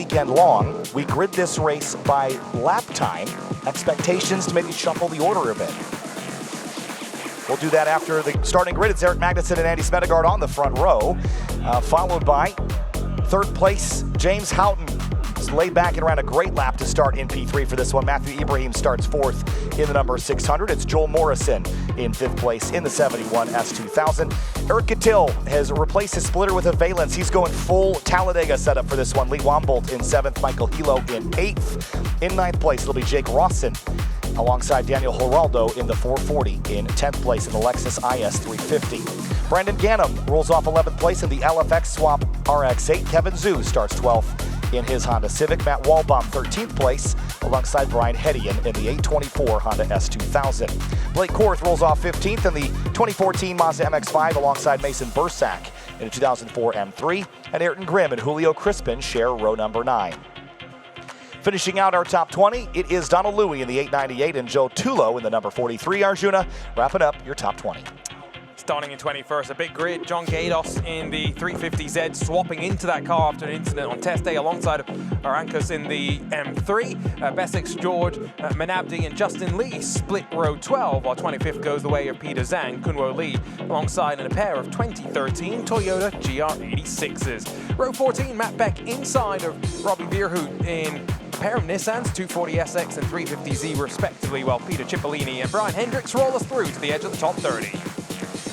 weekend long. We grid this race by lap time. Expectations to maybe shuffle the order a bit. We'll do that after the starting grid. It's Eric Magnussen and Andy Smedegaard on the front row, followed by third place, James Houghton. Laid back and ran a great lap to start in P3 for this one. Matthew Ibrahim starts fourth in the number 600. It's Joel Morrison in fifth place in the 71 S2000. Eric Catil has replaced his splitter with a Valence. He's going full Talladega setup for this one. Lee Wombolt in seventh, Michael Hilo in eighth. In ninth place, it'll be Jake Rawson alongside Daniel Geraldo in the 440 in 10th place in the Lexus IS 350. Brandon Gannum rolls off 11th place in the LFX Swap RX-8. Kevin Zhu starts 12th in his Honda Civic. Matt Walbaum 13th place alongside Brian Hedian in the 824 Honda S2000. Blake Korth rolls off 15th in the 2014 Mazda MX-5 alongside Mason Bursack in a 2004 M3. And Ayrton Grimm and Julio Crispin share row number 9. Finishing out our top 20, it is Donald Louie in the 898 and Joe Tulo in the number 43. Arjuna, wrapping up your top 20. Starting in 21st, a big grid. John Gados in the 350Z, swapping into that car after an incident on test day alongside Arancas in the M3. Besix, George, Manabdi, and Justin Lee split row 12, while 25th goes the way of Peter Zhang, Kunwo Lee, alongside in a pair of 2013 Toyota GR86s. Row 14, Matt Beck inside of Robbie Bierhout in a pair of Nissans, 240SX and 350Z respectively, while Peter Cipollini and Brian Hendricks roll us through to the edge of the top 30.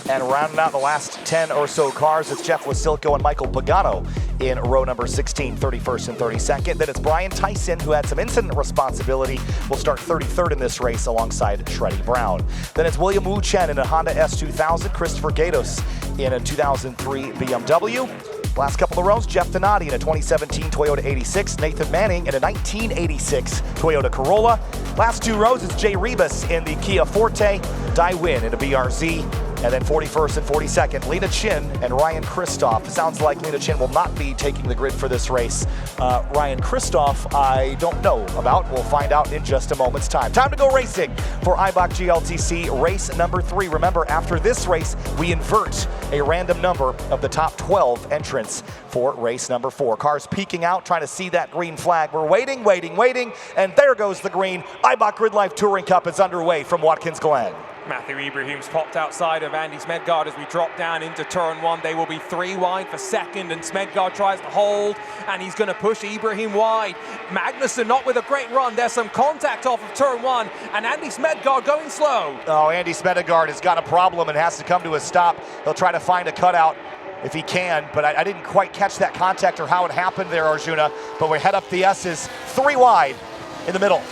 And rounding out the last 10 or so cars, it's Jeff Wasilko and Michael Pagano in row number 16, 31st and 32nd. Then it's Brian Tyson, who had some incident responsibility, will start 33rd in this race alongside Shreddy Brown. Then it's William Wu Chen in a Honda S2000, Christopher Gatos in a 2003 BMW. Last couple of rows, Jeff Donati in a 2017 Toyota 86, Nathan Manning in a 1986 Toyota Corolla. Last two rows is Jay Rebus in the Kia Forte, Dai Win in a BRZ. And then 41st and 42nd, Lena Chin and Ryan Kristoff. Sounds like Lena Chin will not be taking the grid for this race. Ryan Kristoff, I don't know about. We'll find out in just a moment's time. Time to go racing for Eibach GLTC race number 3. Remember, after this race, we invert a random number of the top 12 entrants for race number 4. Cars peeking out, trying to see that green flag. We're waiting, and there goes the green. Eibach GRIDLIFE Touring Cup is underway from Watkins Glen. Matthew Ibrahim's popped outside of Andy Smedegaard as we drop down into turn 1. They will be 3 wide for second, and Smedegaard tries to hold, and he's going to push Ibrahim wide. Magnussen not with a great run. There's some contact off of turn 1, and Andy Smedegaard going slow. Oh, Andy Smedegaard has got a problem and has to come to a stop. He'll try to find a cutout if he can, but I didn't quite catch that contact or how it happened there, Arjuna. But we head up the S's, 3 wide in the middle.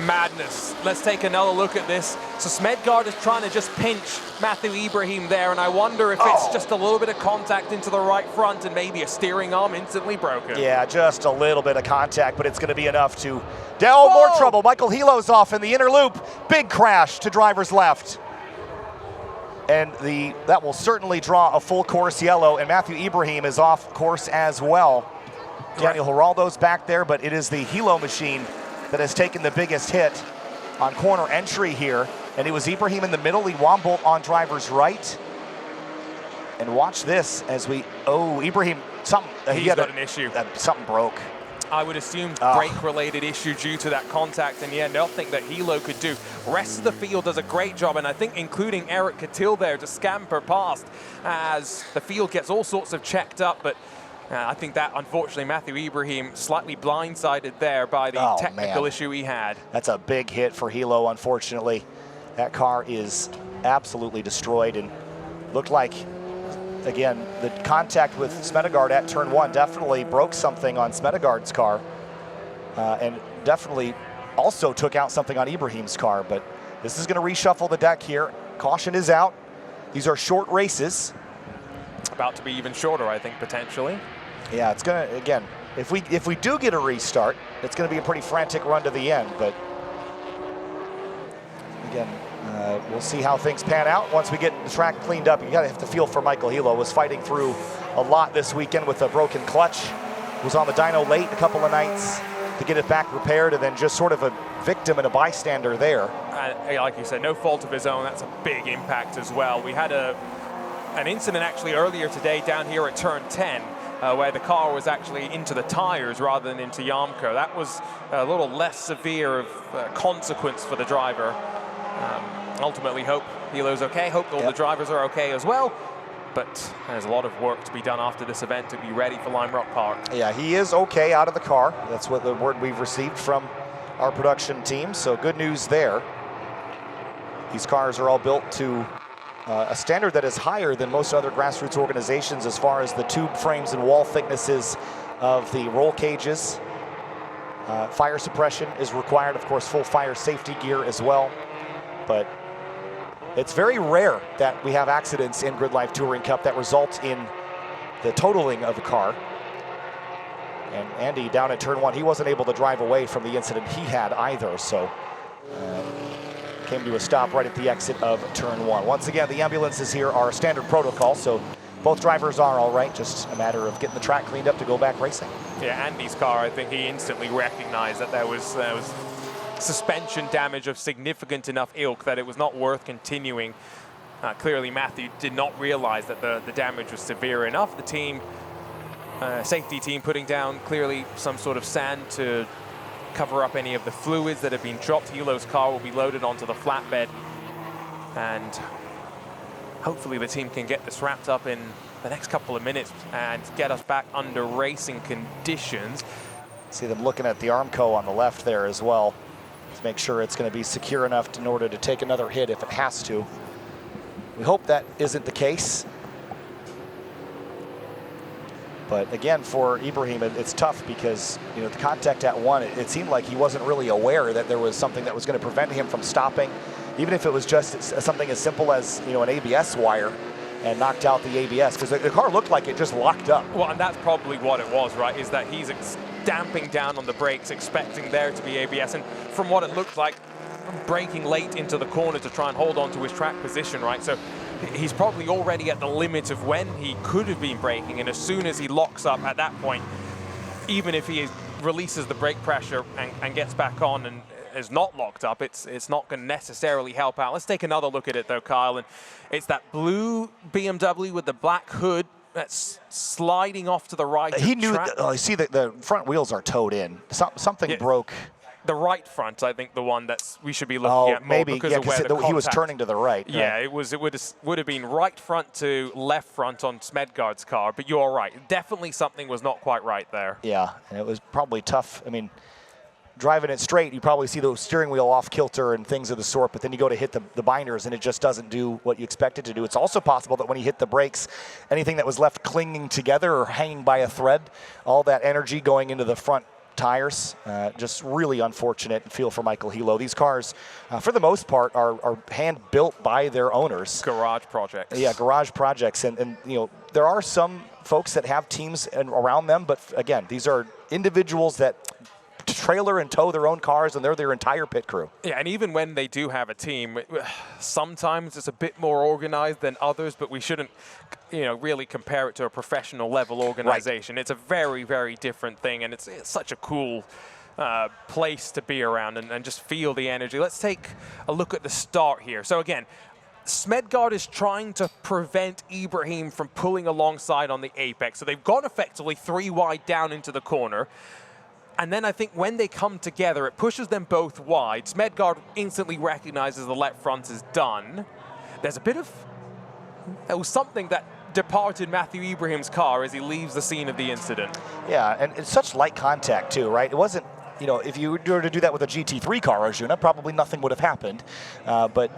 Madness. Let's take another look at this. So Smedegaard is trying to just pinch Matthew Ibrahim there, and I wonder if it's just a little bit of contact into the right front and maybe a steering arm instantly broken. Yeah, just a little bit of contact, but it's going to be enough to... Oh, more trouble. Michael Hilo's off in the inner loop. Big crash to driver's left. And that will certainly draw a full course yellow, and Matthew Ibrahim is off course as well. Daniel Geraldo's back there, but it is the Hilo machine that has taken the biggest hit on corner entry here. And it was Ibrahim in the middle, Lee Wombolt on driver's right. And watch this as Ibrahim, something. He's got an issue. Something broke. I would assume brake-related issue due to that contact, and yeah, nothing that Hilo could do. Rest of the field does a great job, and I think including Eric Catil there to scamper past as the field gets all sorts of checked up, but I think that, unfortunately, Matthew Ibrahim slightly blindsided there by the technical issue he had. That's a big hit for Hilo, unfortunately. That car is absolutely destroyed, and looked like, again, the contact with Smedegaard at turn 1 definitely broke something on Smedegaard's car, and definitely also took out something on Ibrahim's car. But this is going to reshuffle the deck here. Caution is out. These are short races. About to be even shorter, I think, potentially. Yeah, it's going to, again, if we do get a restart, it's going to be a pretty frantic run to the end. But again, we'll see how things pan out once we get the track cleaned up. You got to have to feel for Michael Hilo. Was fighting through a lot this weekend with a broken clutch. Was on the dyno late a couple of nights to get it back repaired, and then just sort of a victim and a bystander there. Like you said, no fault of his own. That's a big impact as well. We had an incident actually earlier today down here at turn 10 where the car was actually into the tires rather than into Yarmco. That was a little less severe of consequence for the driver. Ultimately, hope Hilo's okay. Hope all the drivers are okay as well. But there's a lot of work to be done after this event to be ready for Lime Rock Park. Yeah, he is okay out of the car. That's what the word we've received from our production team, so good news there. These cars are all built to a standard that is higher than most other grassroots organizations as far as the tube frames and wall thicknesses of the roll cages. Fire suppression is required, of course, full fire safety gear as well. But it's very rare that we have accidents in GRIDLIFE Touring Cup that result in the totaling of a car. And Andy down at turn 1, he wasn't able to drive away from the incident he had either, so came to a stop right at the exit of turn 1. Once again, the ambulances here are standard protocol, so both drivers are all right, just a matter of getting the track cleaned up to go back racing. Yeah, Andy's car, I think he instantly recognized that there was suspension damage of significant enough ilk that it was not worth continuing. Clearly, Matthew did not realize that the damage was severe enough. The team, safety team, putting down clearly some sort of sand to cover up any of the fluids that have been dropped. Hilo's car will be loaded onto the flatbed, and hopefully the team can get this wrapped up in the next couple of minutes and get us back under racing conditions. See them looking at the Armco on the left there as well, to make sure it's going to be secure enough in order to take another hit if it has to. We hope that isn't the case. But again, for Ibrahim, it's tough because, you know, the contact at 1, it seemed like he wasn't really aware that there was something that was going to prevent him from stopping, even if it was just something as simple as, you know, an ABS wire, and knocked out the ABS, because the car looked like it just locked up. Well, and that's probably what it was, right, is that he's damping down on the brakes, expecting there to be ABS, and from what it looked like, braking late into the corner to try and hold on to his track position, right? So he's probably already at the limit of when he could have been braking, and as soon as he locks up at that point, even if he releases the brake pressure and gets back on and is not locked up, it's not going to necessarily help out. Let's take another look at it though, Kyle, and it's that blue BMW with the black hood that's sliding off to the right. He knew, you see the front wheels are towed in. Something broke. The right front, I think, the one that's we should be looking at more maybe, because of where he was turning to the right. Yeah, it would have been right front to left front on Smedgaard's car, but you're right. Definitely something was not quite right there. Yeah, and it was probably tough. I mean, driving it straight, you probably see the steering wheel off kilter and things of the sort, but then you go to hit the binders and it just doesn't do what you expect it to do. It's also possible that when you hit the brakes, anything that was left clinging together or hanging by a thread, all that energy going into the front tires, just really unfortunate. And feel for Michael Hilo. These cars, for the most part, are hand-built by their owners. Garage projects. Yeah, garage projects. And you know, there are some folks that have teams around them, but again, these are individuals that trailer and tow their own cars, and they're their entire pit crew. Yeah, and even when they do have a team, sometimes it's a bit more organized than others, but we shouldn't, you know, really compare it to a professional level organization. Right. It's a very, very different thing, and it's such a cool place to be around and just feel the energy. Let's take a look at the start here. So again, Smedgaard is trying to prevent Ibrahim from pulling alongside on the apex. So they've gone effectively 3 wide down into the corner. And then I think when they come together, it pushes them both wide. Smedgaard instantly recognizes the left front is done. There was something that departed Matthew Ibrahim's car as he leaves the scene of the incident. Yeah, and it's such light contact too, right? It wasn't, you know, if you were to do that with a GT3 car, Arjuna, probably nothing would have happened. But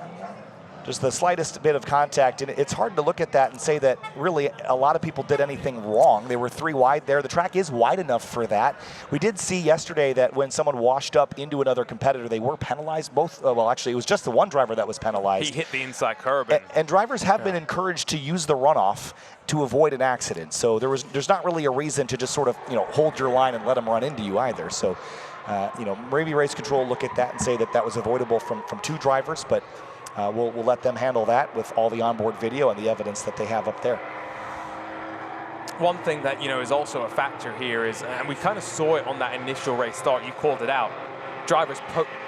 just the slightest bit of contact, and it's hard to look at that and say that really a lot of people did anything wrong. They were 3 wide there. The track is wide enough for that. We did see yesterday that when someone washed up into another competitor, they were penalized. Both, well, actually, it was just the one driver that was penalized. He hit the inside curb. And drivers have been encouraged to use the runoff to avoid an accident. So there's not really a reason to just sort of, you know, hold your line and let them run into you either. So, you know, maybe race control look at that and say that was avoidable from 2 drivers, but we'll let them handle that with all the onboard video and the evidence that they have up there. One thing that, you know, is also a factor here is, and we kind of saw it on that initial race start, you called it out, drivers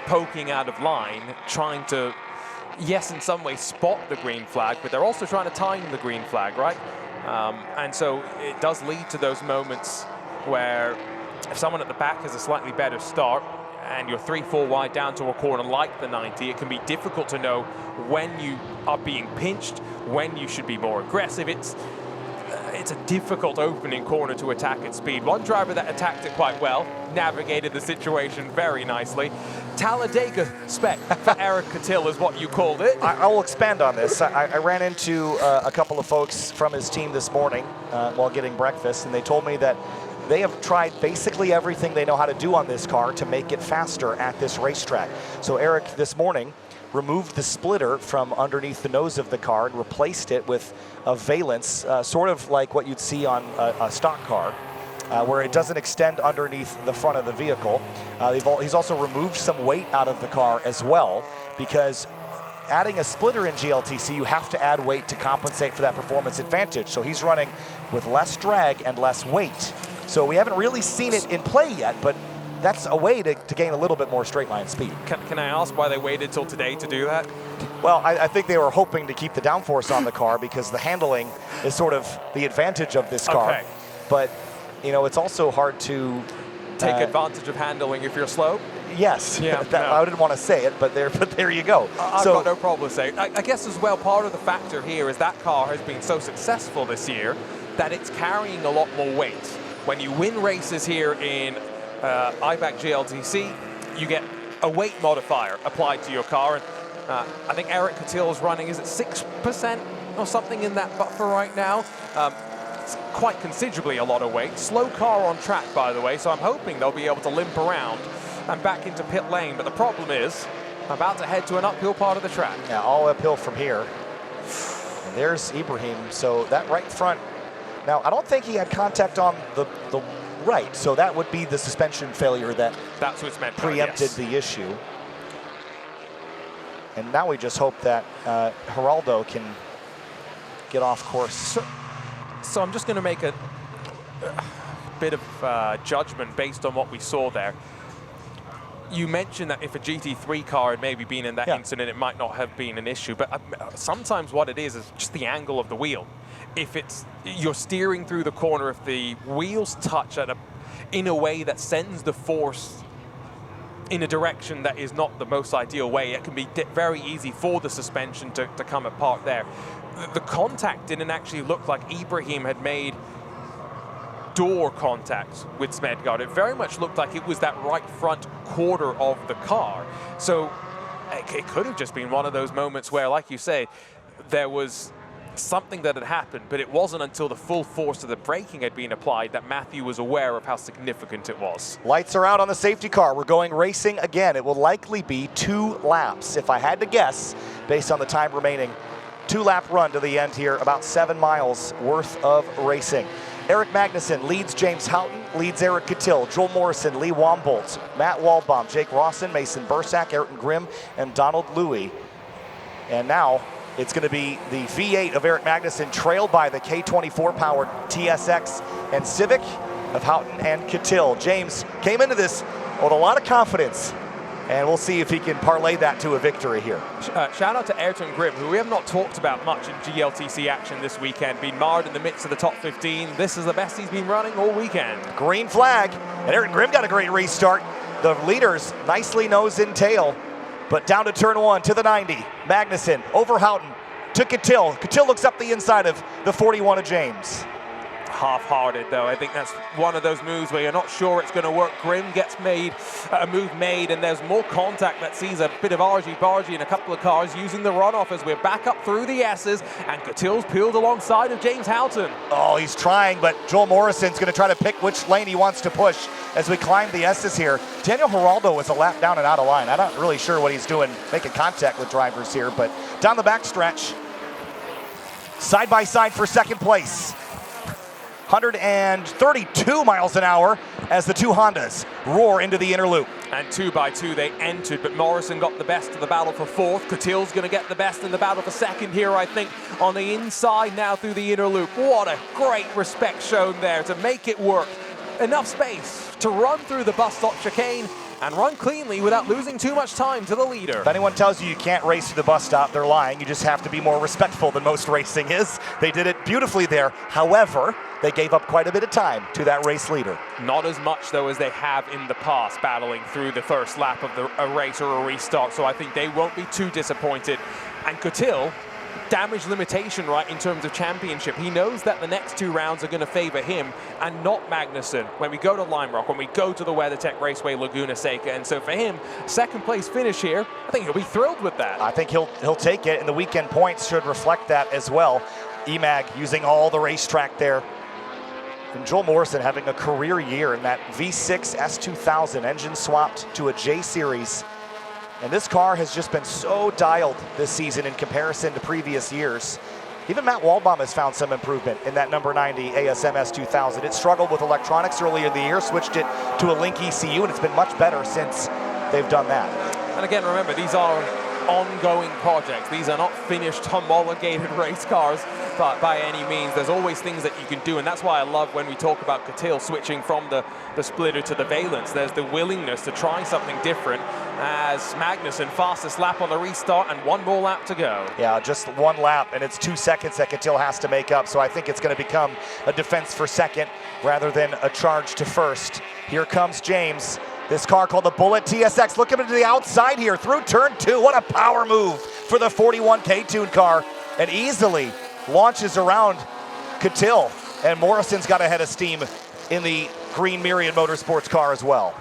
poking out of line, trying to, yes, in some way spot the green flag, but they're also trying to time the green flag, right? And so it does lead to those moments where if someone at the back has a slightly better start and you're 3-4 wide down to a corner like the 90, it can be difficult to know when you are being pinched, when you should be more aggressive. It's a difficult opening corner to attack at speed. One driver that attacked it quite well, navigated the situation very nicely. Talladega spec for Eric Catil is what you called it. I will expand on this. I ran into a couple of folks from his team this morning while getting breakfast, and they told me that they have tried basically everything they know how to do on this car to make it faster at this racetrack. So Eric this morning removed the splitter from underneath the nose of the car and replaced it with a valence, sort of like what you'd see on a stock car, where it doesn't extend underneath the front of the vehicle. He's also removed some weight out of the car as well, because adding a splitter in GLTC, you have to add weight to compensate for that performance advantage. So he's running with less drag and less weight. So we haven't really seen it in play yet, but that's a way to gain a little bit more straight line speed. Can I ask why they waited till today to do that? Well, I think they were hoping to keep the downforce on the car because the handling is sort of the advantage of this car. Okay. But, you know, it's also hard to take advantage of handling if you're slow. Yes, yeah, I didn't want to say it, but there you go. I've got no problem saying. I guess as well, part of the factor here is that car has been so successful this year that it's carrying a lot more weight. When you win races here in Eibach GLTC, you get a weight modifier applied to your car. And I think Eric Catil is running, is it 6% or something in that buffer right now? It's quite considerably a lot of weight. Slow car on track, by the way, so I'm hoping they'll be able to limp around and back into pit lane. But the problem is, I'm about to head to an uphill part of the track. Yeah, all uphill from here. And there's Ibrahim, so that right front. Now, I don't think he had contact on the right, so that would be the suspension failure that's what's meant preempted the issue. And now we just hope that Geraldo can get off course. So I'm just going to make a bit of judgment based on what we saw there. You mentioned that if a GT3 car had maybe been in that incident, it might not have been an issue. But sometimes what it is just the angle of the wheel. If you're steering through the corner, if the wheels touch in a way that sends the force in a direction that is not the most ideal way, it can be very easy for the suspension to come apart there. The contact didn't actually look like Ibrahim had made door contact with Smedgaard. It very much looked like it was that right front quarter of the car. So it could have just been one of those moments where, like you say, there was something that had happened, but it wasn't until the full force of the braking had been applied that Matthew was aware of how significant it was. Lights are out on the safety car. We're going racing again. It will likely be 2 laps. If I had to guess, based on the time remaining, 2-lap run to the end here, about 7 miles worth of racing. Eric Magnussen leads James Houghton, leads Eric Catil, Joel Morrison, Lee Wombolt, Matt Waldbaum, Jake Rawson, Mason Bursack, Ayrton Grimm, and Donald Louie. And now it's going to be the V8 of Eric Magnussen, trailed by the K24-powered TSX and Civic of Houghton and Catil. James came into this with a lot of confidence, and we'll see if he can parlay that to a victory here. Shout out to Ayrton Grimm, who we have not talked about much in GLTC action this weekend. Been marred in the midst of the top 15. This is the best he's been running all weekend. Green flag, and Ayrton Grimm got a great restart. The leaders nicely nose and tail, but down to turn 1 to the 90. Magnussen over Houghton to Catil. Catil looks up the inside of the 41 of James. Half-hearted, though. I think that's one of those moves where you're not sure it's going to work. Grimm gets a move made, and there's more contact that sees a bit of argy-bargy in a couple of cars using the runoff as we're back up through the S's, and Catil's peeled alongside of James Houghton. Oh, he's trying, but Joel Morrison's going to try to pick which lane he wants to push as we climb the S's here. Daniel Geraldo was a lap down and out of line. I'm not really sure what he's doing, making contact with drivers here, but down the backstretch, side by side for second place. 132 miles an hour as the two Hondas roar into the inner loop. And 2 by 2 they entered, but Morrison got the best of the battle for fourth. Catil's going to get the best in the battle for second here, I think, on the inside now through the inner loop. What a great respect shown there to make it work. Enough space to run through the bus stop chicane and run cleanly without losing too much time to the leader. If anyone tells you you can't race through the bus stop, they're lying. You just have to be more respectful than most racing is. They did it beautifully there. However, they gave up quite a bit of time to that race leader. Not as much, though, as they have in the past, battling through the first lap of a race or a restart. So I think they won't be too disappointed. And Coutil, damage limitation, right, in terms of championship. He knows that the next 2 rounds are going to favor him and not Magnussen when we go to Lime Rock, when we go to the WeatherTech Raceway Laguna Seca. And so for him, second place finish here, I think he'll be thrilled with that. I think he'll take it, and the weekend points should reflect that as well. Emag using all the racetrack there. And Joel Morrison having a career year in that V6 S2000 engine swapped to a J Series. And this car has just been so dialed this season in comparison to previous years. Even Matt Waldbaum has found some improvement in that number 90 ASM S2000. It struggled with electronics earlier in the year, switched it to a Link ECU, and it's been much better since they've done that. And again, remember, these are ongoing projects. These are not finished, homologated race cars by any means. There's always things that you can do, and that's why I love when we talk about Coutil switching from the splitter to the valence. There's the willingness to try something different, as Magnussen, fastest lap on the restart and 1 more lap to go. Yeah, just 1 lap, and it's 2 seconds that Coutil has to make up, so I think it's going to become a defense for second rather than a charge to first. Here comes James. This car called the Bullet TSX, looking to the outside here through turn 2. What a power move for the 41K Tune car, and easily launches around Coutil. And Morrison's got a head of steam in the green Myriad Motorsports car as well.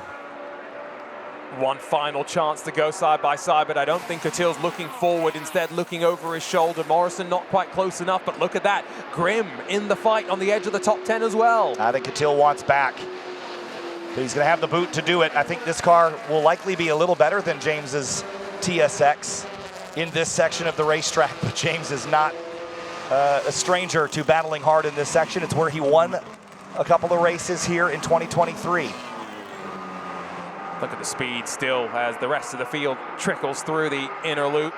One final chance to go side by side, but I don't think Coutil's looking forward, instead looking over his shoulder. Morrison not quite close enough, but look at that. Grimm in the fight on the edge of the top 10 as well. I think Coutil wants back. But he's going to have the boot to do it. I think this car will likely be a little better than James's TSX in this section of the racetrack, but James is not a stranger to battling hard in this section. It's where he won a couple of races here in 2023. Look at the speed still as the rest of the field trickles through the inner loop.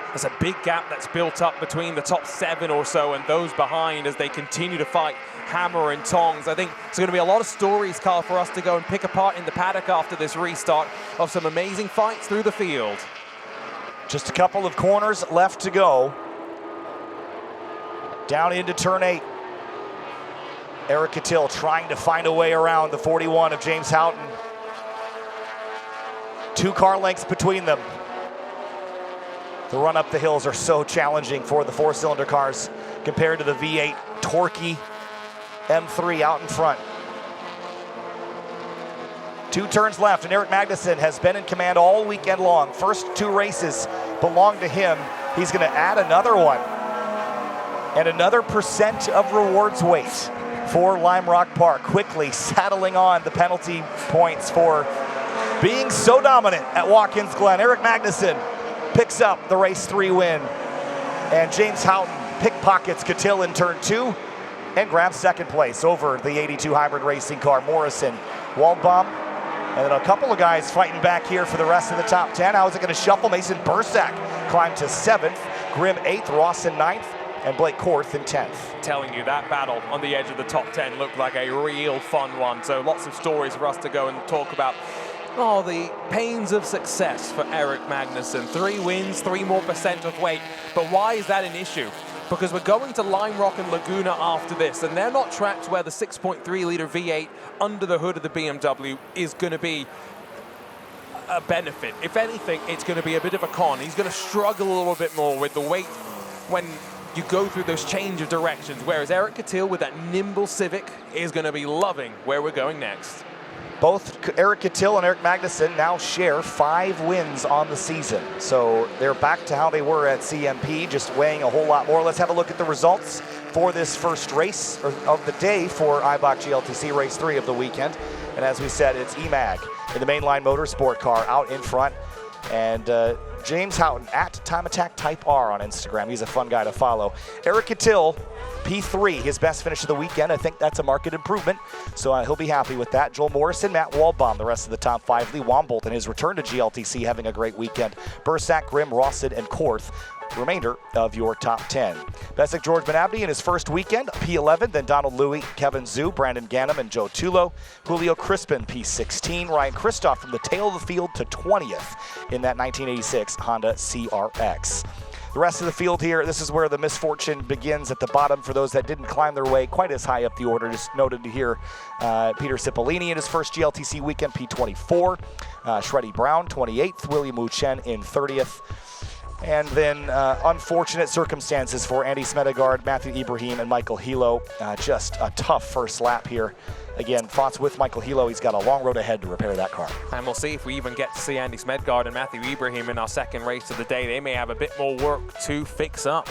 There's a big gap that's built up between the top 7 or so and those behind as they continue to fight hammer and tongs. I think it's going to be a lot of stories, Carl, for us to go and pick apart in the paddock after this restart of some amazing fights through the field. Just a couple of corners left to go. Down into turn 8. Eric Coutil trying to find a way around the 41 of James Houghton. 2 car lengths between them. The run up the hills are so challenging for the 4-cylinder cars compared to the V8 torquey M3 out in front. 2 turns left, and Eric Magnussen has been in command all weekend long. First 2 races belong to him. He's going to add another one. And another % of rewards weight for Lime Rock Park, quickly saddling on the penalty points for being so dominant at Watkins Glen. Eric Magnussen picks up the race 3 win, and James Houghton pickpockets Coutil in turn 2 and grabs second place over the 82 hybrid racing car. Morrison, Waldbaum, and then a couple of guys fighting back here for the rest of the top 10. How is it going to shuffle? Mason Bursack climbed to 7th, Grimm 8th, Rawson 9th, and Blake Korth in 10th. Telling you, that battle on the edge of the top 10 looked like a real fun one. So lots of stories for us to go and talk about. Oh, the pains of success for Eric Magnussen. 3 wins, 3 more % of weight. But why is that an issue? Because we're going to Lime Rock and Laguna after this, and they're not tracks where the 6.3-liter V8 under the hood of the BMW is going to be a benefit. If anything, it's going to be a bit of a con. He's going to struggle a little bit more with the weight when you go through those change of directions, whereas Eric Coutil with that nimble Civic is going to be loving where we're going next. Both Eric Coutil and Eric Magnussen now share 5 wins on the season. So they're back to how they were at CMP, just weighing a whole lot more. Let's have a look at the results for this first race of the day for Eibach GLTC Race 3 of the weekend. And as we said, it's Emag in the mainline motorsport car out in front. And James Houghton at Time Attack Type R on Instagram. He's a fun guy to follow. Eric Coutil, P3, his best finish of the weekend. I think that's a marked improvement, so he'll be happy with that. Joel Morrison, Matt Waldbaum, the rest of the top 5. Lee Wombolt in his return to GLTC having a great weekend. Bursack, Grimm, Rawson, and Korth, remainder of your top 10. Besic George Benabdi in his first weekend, P11, then Donald Louie, Kevin Zhu, Brandon Ganem, and Joe Tulo. Julio Crispin, P16. Ryan Christoph from the tail of the field to 20th in that 1986 Honda CRX. The rest of the field here, this is where the misfortune begins at the bottom for those that didn't climb their way quite as high up the order. Just noted here, Peter Cipollini in his first GLTC weekend, P24. Shreddy Brown, 28th. William Wu Chen in 30th. And then unfortunate circumstances for Andy Smedegaard, Matthew Ibrahim, and Michael Hilo. Just a tough first lap here. Again, thoughts with Michael Hilo. He's got a long road ahead to repair that car. And we'll see if we even get to see Andy Smedegaard and Matthew Ibrahim in our second race of the day. They may have a bit more work to fix up.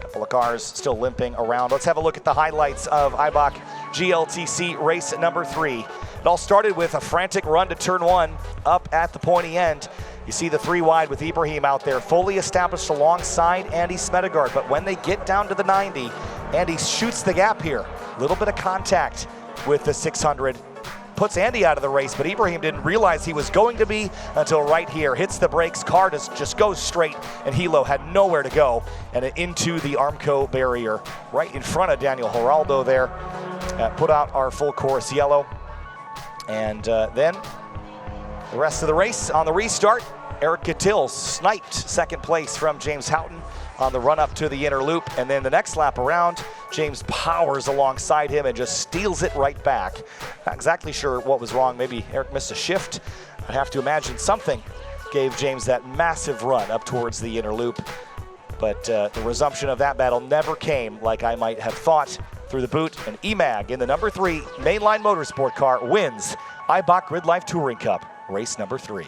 Couple of cars still limping around. Let's have a look at the highlights of Eibach GLTC race number 3. It all started with a frantic run to turn 1 up at the pointy end. You see the 3 wide with Ibrahim out there, fully established alongside Andy Smedegaard. But when they get down to the 90, Andy shoots the gap here. A little bit of contact with the 600. Puts Andy out of the race, but Ibrahim didn't realize he was going to be until right here. Hits the brakes, car just goes straight, and Hilo had nowhere to go. And into the Armco barrier right in front of Daniel Geraldo there. Put out our full course yellow. And then the rest of the race on the restart, Eric Gittil sniped second place from James Houghton on the run up to the inner loop. And then the next lap around, James powers alongside him and just steals it right back. Not exactly sure what was wrong. Maybe Eric missed a shift. I have to imagine something gave James that massive run up towards the inner loop. But the resumption of that battle never came like I might have thought. Through the boot, and EMAG in the number 3 mainline motorsport car wins Eibach GRIDLIFE Touring Cup, race number 3.